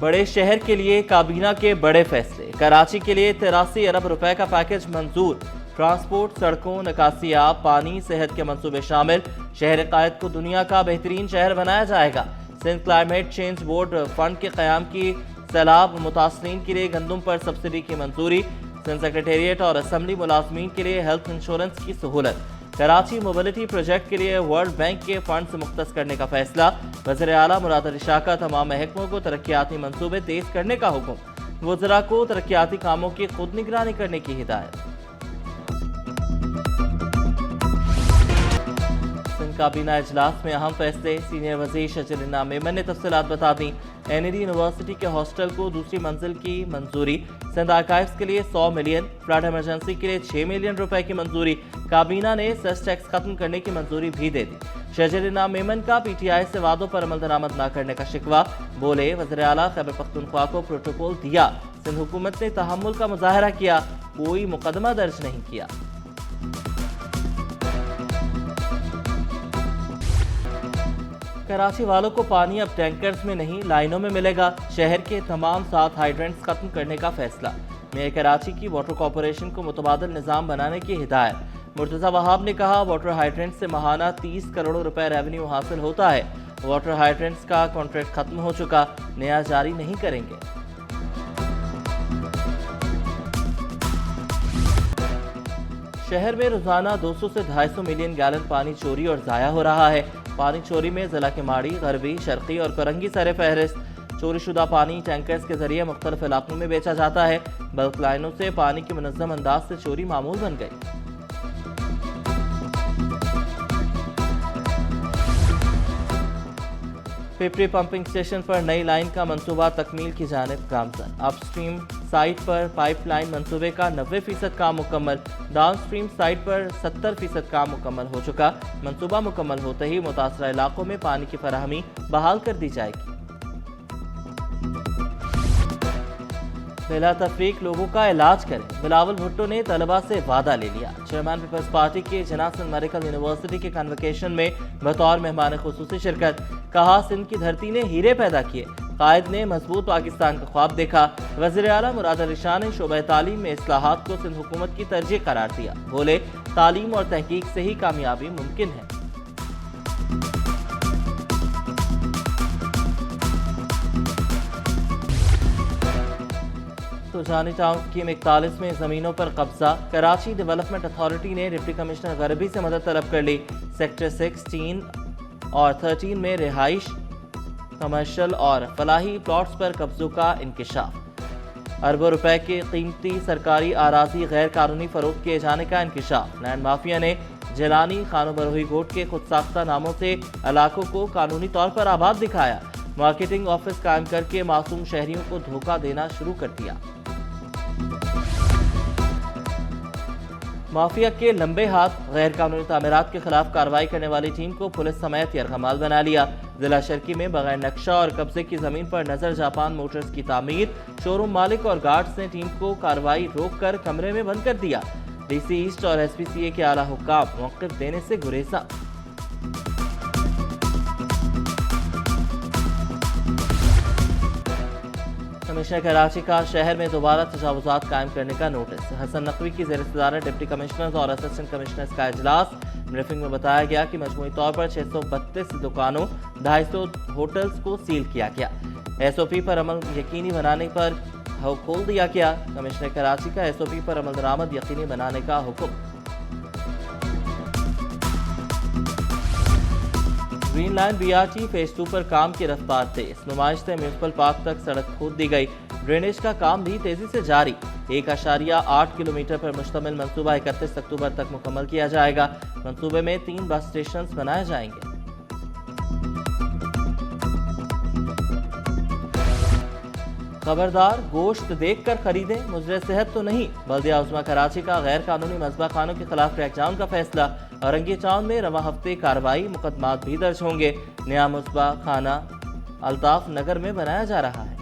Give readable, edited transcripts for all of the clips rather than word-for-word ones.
بڑے شہر کے لیے کابینہ کے بڑے فیصلے۔ کراچی کے لیے 83 ارب روپے کا پیکج منظور۔ ٹرانسپورٹ، سڑکوں، نکاسی آب، پانی، صحت کے منصوبے شامل۔ شہر قائد کو دنیا کا بہترین شہر بنایا جائے گا۔ Sindh climate change board fund کے قیام کی۔ سیلاب متاثرین کے لیے گندم پر سبسڈی کی منظوری۔ سندھ سیکریٹریٹ اور اسمبلی ملازمین کے لیے ہیلتھ انشورنس کی سہولت۔ کراچی موبلٹی پروجیکٹ کے لیے ورلڈ بینک کے فنڈز مختص کرنے کا فیصلہ۔ وزیر اعلیٰ مراد علی شاہ کا تمام محکموں کو ترقیاتی منصوبے تیز کرنے کا حکم۔ وزراء کو ترقیاتی کاموں کی خود نگرانی کرنے کی ہدایت۔ سندھ کابینہ اجلاس میں اہم فیصلے۔ سینئر وزیر شجر النعام میمن نے تفصیلات بتا دیں۔ این ڈی یونیورسٹی کے ہاسٹل کو دوسری منزل کی منظوری۔ سندھ آرکائیوز کے لیے 100 ملین۔ فلڈ ایمرجنسی کے لیے 6 ملین روپے کی منظوری۔ کابینہ نے سیس ٹیکس ختم کرنے کی منظوری بھی دے دی۔ شجر النعام میمن کا پی ٹی آئی سے وعدوں پر عمل درآمد نہ کرنے کا شکوہ۔ بولے وزیر اعلیٰ خیبر پختونخوا کو پروٹوکول دیا، سندھ حکومت نے تحمل کا مظاہرہ کیا، کوئی مقدمہ درج نہیں کیا۔ کراچی والوں کو پانی اب ٹینکرز میں نہیں لائنوں میں ملے گا۔ شہر کے تمام 7 ہائیڈرنٹس ختم کرنے کا فیصلہ۔ میئر کراچی کی واٹر کارپوریشن کو متبادل نظام بنانے کی ہدایت۔ مرتضی وہاب نے کہا واٹر ہائیڈرنٹ سے ماہانہ 30 کروڑ روپے ریونیو حاصل ہوتا ہے۔ واٹر ہائیڈرنٹس کا کانٹریکٹ ختم ہو چکا، نیا جاری نہیں کریں گے۔ شہر میں روزانہ 200 سے 250 ملین گیلن پانی چوری اور ضائع ہو رہا ہے۔ پانی چوری میں ضلع کے ماڑی، غربی، شرقی اور کرنگی سر فہرست۔ چوری شدہ پانی ٹینکرز کے ذریعے مختلف علاقوں میں بیچا جاتا ہے۔ بلک لائنوں سے پانی کی منظم انداز سے چوری معمول بن گئی۔ پیپری پمپنگ اسٹیشن پر نئی لائن کا منصوبہ تکمیل کی جانب گامزن۔ اپ اسٹریم سائٹ پر پائپ لائن منصوبے کا 90% کام مکمل۔ ڈاؤن اسٹریم سائٹ پر 70% کام مکمل ہو چکا۔ منصوبہ مکمل ہوتے ہی متاثرہ علاقوں میں پانی کی فراہمی بحال کر دی جائے گی۔ بلا تفریق لوگوں کا علاج کریں، بلاول بھٹو نے طلبہ سے وعدہ لے لیا۔ چیئرمین پیپلز پارٹی کے جناح سندھ میڈیکل یونیورسٹی کے کنوکیشن میں بطور مہمان خصوصی شرکت۔ کہا سندھ کی دھرتی نے ہیرے پیدا کیے، قائد نے مضبوط پاکستان کا خواب دیکھا۔ وزیر اعلیٰ مراد علی شاہ نے شعبہ تعلیم میں اصلاحات کو سندھ حکومت کی ترجیح قرار دیا۔ بولے تعلیم اور تحقیق سے ہی کامیابی ممکن ہے۔ سوجانی ٹاؤن اسکیم 41 میں زمینوں پر قبضہ۔ کراچی ڈیولپمنٹ اتھارٹی نے ڈپٹی کمشنر غربی سے مدد طلب کر لی۔ سیکٹر 16 اور 13 میں رہائش، کمرشل اور فلاحی پلاٹس پر قبضوں کا انکشاف۔ اربوں روپے کے قیمتی سرکاری اراضی غیر قانونی فروخت کیے جانے کا انکشاف۔ لینڈ مافیا نے جیلانی، خانو بروہی گوٹ کے خود ساختہ ناموں سے علاقوں کو قانونی طور پر آباد دکھایا۔ مارکیٹنگ آفس قائم کر کے معصوم شہریوں کو دھوکہ دینا شروع کر دیا۔ مافیا کے لمبے ہاتھ، غیر قانونی تعمیرات کے خلاف کارروائی کرنے والی ٹیم کو پولیس سمیت یرغمال بنا لیا۔ ضلع شرقی میں بغیر نقشہ اور قبضے کی زمین پر نظر جاپان موٹرز کی تعمیر۔ شو روم مالک اور گارڈز نے ٹیم کو کارروائی روک کر کمرے میں بند کر دیا۔ ڈی سی ایسٹ اور ایس پی سی اے کے اعلیٰ حکام موقف دینے سے گریزاں۔ کمشنر کراچی کا شہر میں دوبارہ تجاوزات قائم کرنے کا نوٹس۔ حسن نقوی کی زیر صدارت ڈپٹی کمشنرز اور اسسٹنٹ کمشنرز کا اجلاس۔ بریفنگ میں بتایا گیا کہ مجموعی طور پر 632 دکانوں، 250 ہوٹلز کو سیل کیا گیا۔ ایس او پی پر عمل یقینی بنانے پر کھول دیا گیا۔ کمشنر کراچی کا ایس او پی پر عمل درآمد یقینی بنانے کا حکم۔ Green line B R T phase 2 پر کام کی رفتار تیز۔ نمائش سے میونسپل پارک تک سڑک کھود دی گئی۔ ڈرینیج کا کام بھی تیزی سے جاری۔ 1.8 کلومیٹر پر مشتمل منصوبہ 31 اکتوبر تک مکمل کیا جائے گا۔ منصوبے میں 3 بس اسٹیشنز بنائے جائیں گے۔ خبردار، گوشت دیکھ کر خریدیں، مضر صحت تو نہیں۔ بلدیہ عظمیٰ کراچی کا غیر قانونی مذبح خانوں کے خلاف کریک ڈاؤن کا فیصلہ۔ اورنگی ٹاؤن میں رواں ہفتے کارروائی، مقدمات بھی درج ہوں گے۔ نیا مذبح خانہ الطاف نگر میں بنایا جا رہا ہے۔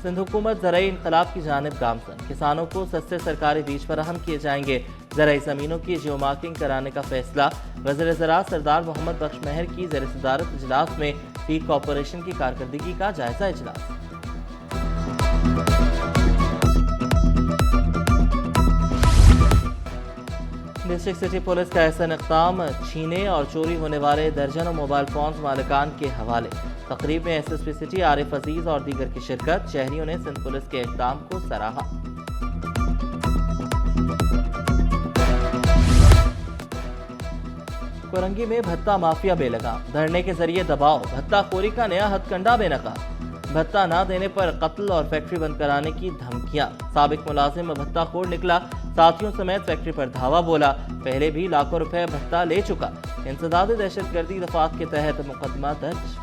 سندھ حکومت زرعی انقلاب کی جانب گامزن۔ کسانوں کو سستے سرکاری بیج فراہم کیے جائیں گے۔ زرعی زمینوں کی جیو مارکنگ کرانے کا فیصلہ۔ وزیر زراعت سردار محمد بخش مہر کی زیر صدارت اجلاس میں فیڈ کارپوریشن کی کارکردگی کا جائزہ اجلاس۔ ڈسٹرکٹ سٹی پولیس کا احسن اقدام، چھینے اور چوری ہونے والے درجنوں موبائل فونز مالکان کے حوالے۔ تقریب میں ایس ایس پی سٹی عارف عزیز اور دیگر کی شرکت۔ شہریوں نے سندھ پولیس کے اقدام کو سراہا۔ کورنگی میں بھتہ مافیا بے لگام، دھرنے کے ذریعے دباؤ، بھتہ خوری کا نیا ہتھ کنڈا بے نقاب۔ بھتہ نہ دینے پر قتل اور فیکٹری بند کرانے کی دھمکیاں۔ سابق ملازم بھتہ خور نکلا، ساتھیوں سمیت فیکٹری پر دھاوا بولا، پہلے بھی لاکھوں روپے بھتہ لے چکا۔ انسداد دہشت گردی دفعات کے تحت مقدمہ درج۔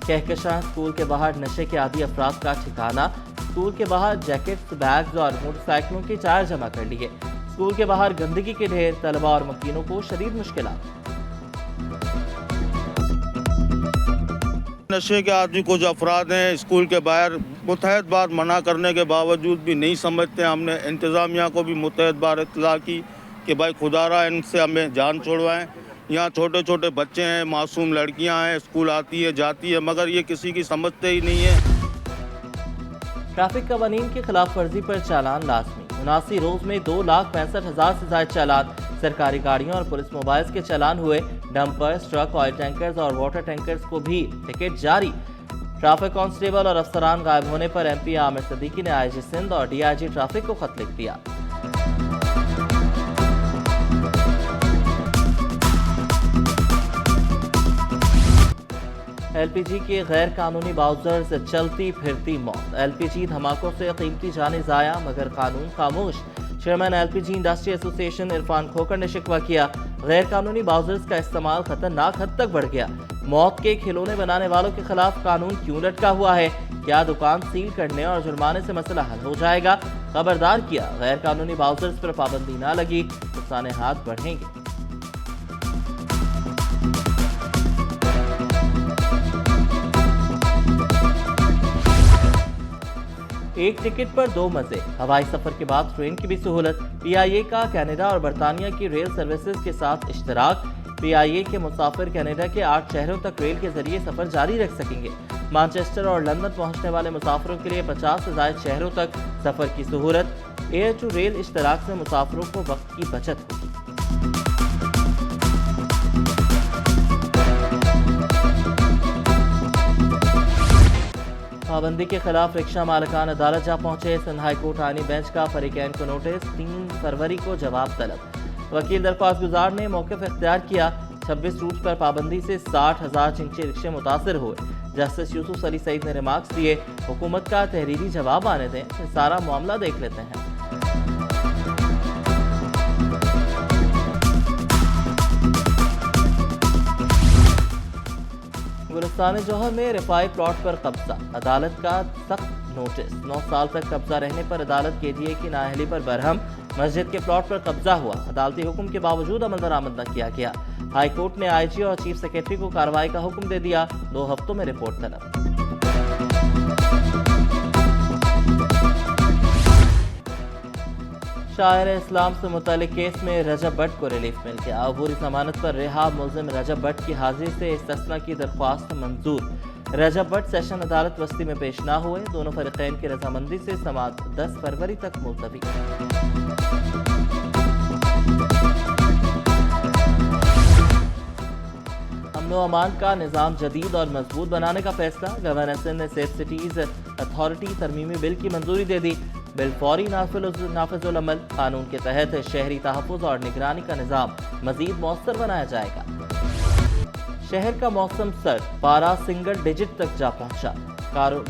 کہکشاں اسکول کے باہر نشے کے عادی افراد کا ٹھکانہ۔ اسکول کے باہر جیکٹس، بیگز اور موٹر سائیکلوں کی ٹائر جمع کر لیے۔ اسکول کے باہر گندگی کے ڈھیر، طلباء اور مکینوں کو شدید مشکلات۔ نشے کے عادی کچھ افراد ہیں اسکول کے باہر، متعدد بار منع کرنے کے باوجود بھی نہیں سمجھتے۔ ہم نے انتظامیہ کو بھی متعدد بار اطلاع کی کہ بھائی خدا را ان سے ہمیں جان چھوڑوائیں۔ یہاں چھوٹے چھوٹے بچے ہیں، معصوم لڑکیاں ہیں، اسکول آتی ہے جاتی ہے، مگر یہ کسی کی سمجھتے ہی نہیں ہیں۔ ٹریفک قوانین کی خلاف ورزی پر چالان لازمی۔ 79 روز میں 2,65,000 سے زائد چالان۔ سرکاری گاڑیوں اور پولیس موبائلز کے چالان ہوئے۔ ڈمپرز، ٹرک، آئل ٹینکرز اور واٹر ٹینکرز کو بھی ٹکٹ جاری۔ ٹریفک کانسٹیبل اور افسران غائب ہونے پر ایم پی عامر صدیقی نے آئی جی سندھ اور ڈی آئی جی ٹریفک کو خط لکھ دیا۔ ایل پی جی کے غیر قانونی باؤزرز چلتی پھرتی موت۔ ایل پی جی دھماکوں سے قیمتی جانیں ضائع مگر قانون خاموش۔ چیئرمین ایل پی جی انڈسٹری ایسوسی ایشن عرفان کھوکر نے شکوہ کیا، غیر قانونی باؤزرز کا استعمال خطرناک حد تک بڑھ گیا۔ موت کے کھلونے بنانے والوں کے خلاف قانون کیوں لٹکا ہوا ہے؟ کیا دکان سیل کرنے اور جرمانے سے مسئلہ حل ہو جائے گا؟ خبردار کیا، غیر قانونی باؤزرز پر پابندی نہ لگی تو سانحات بڑھیں گے۔ ایک ٹکٹ پر 2 مزے، ہوائی سفر کے بعد ٹرین کی بھی سہولت۔ پی آئی اے کا کینیڈا اور برطانیہ کی ریل سروسز کے ساتھ اشتراک۔ پی آئی اے کے مسافر کینیڈا کے 8 شہروں تک ریل کے ذریعے سفر جاری رکھ سکیں گے۔ مانچسٹر اور لندن پہنچنے والے مسافروں کے لیے 50 سے زائد شہروں تک سفر کی سہولت۔ ایئر ٹو ریل اشتراک سے مسافروں کو وقت کی بچت ہوگی۔ پابندی کے خلاف رکشہ مالکان عدالت جا پہنچے۔ سندھ ہائی کورٹ آئینی بینچ کا فریقین کو نوٹس، 3 فروری کو جواب طلب۔ وکیل درخواست گزار نے موقف اختیار کیا۔ 26 روٹ پر پابندی سے 60,000 چنچے رکشے متاثر ہوئے۔ جسٹس یوسف علی سعید نے ریمارکس دیے، حکومت کا تحریری جواب آنے دیں، پھر سارا معاملہ دیکھ لیتے ہیں۔ گلستان جوہر میں رفاعی پلاٹ پر قبضہ، عدالت کا سخت نوٹس۔ 9 سال تک قبضہ رہنے پر عدالت کے ڈی اے کی نااہلی پر برہم۔ مسجد کے پلاٹ پر قبضہ ہوا، عدالتی حکم کے باوجود عمل درآمد نہ کیا گیا۔ ہائی کورٹ نے آئی جی اور چیف سیکرٹری کو کارروائی کا حکم دے دیا، 2 ہفتوں میں رپورٹ طلب۔ شاعر اسلام سے متعلق کیس میں رجب بٹ کو ریلیف مل گیا۔ عبوری ضمانت پر رہا ملزم رجب بٹ کی حاضری سے استثناء کی درخواست منظور۔ رجب بٹ سیشن عدالت وسطی میں پیش نہ ہوئے، دونوں فریقین کی رضامندی سے سماعت 10 فروری تک ملتوی۔ امن و امان کا نظام جدید اور مضبوط بنانے کا فیصلہ، گورنر سندھ نے سیف سٹیز اتھارٹی ترمیمی بل کی منظوری دے دی۔ بل فوری نافذ العمل، قانون کے تحت شہری تحفظ اور نگرانی کا نظام مزید مؤثر بنایا جائے گا۔ شہر کا موسم سرد، پارا سنگل ڈیجٹ تک جا پہنچا۔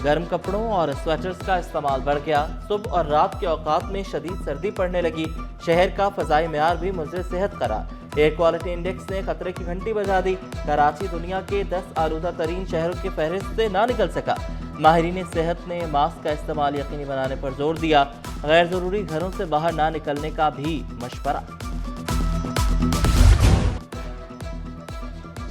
گرم کپڑوں اور سویٹرز کا استعمال بڑھ گیا۔ صبح اور رات کے اوقات میں شدید سردی پڑنے لگی۔ شہر کا فضائی معیار بھی مضر صحت قرار۔ ایئر کوالٹی انڈیکس نے خطرے کی گھنٹی بجا دی۔ کراچی دنیا کے 10 آلودہ ترین شہروں کی فہرست سے نہ نکل سکا۔ ماہرین صحت نے ماسک کا استعمال یقینی بنانے پر زور دیا۔ غیر ضروری گھروں سے باہر نہ نکلنے کا بھی مشورہ۔